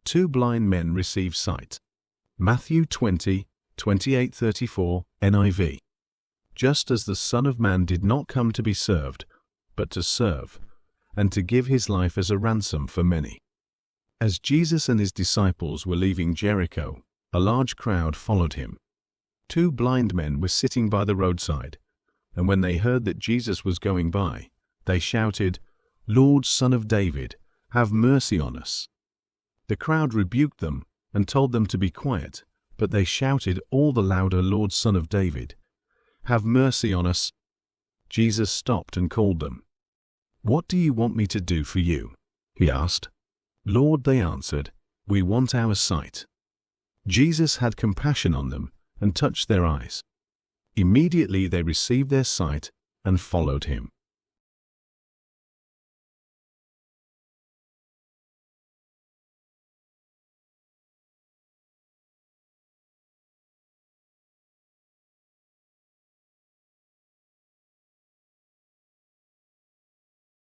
Two blind men receive sight. Matthew 20:28-34 NIV. Just as the Son of Man did not come to be served, but to serve, and to give his life as a ransom for many. As Jesus and his disciples were leaving Jericho, a large crowd followed him. Two blind men were sitting by the roadside, and when they heard that Jesus was going by, they shouted, "Lord, Son of David, have mercy on us." The crowd rebuked them and told them to be quiet, but they shouted all the louder, "Lord, Son of David, have mercy on us." Jesus stopped and called them. "What do you want me to do for you?" he asked. "Lord," they answered, "we want our sight." Jesus had compassion on them and touched their eyes. Immediately they received their sight and followed him.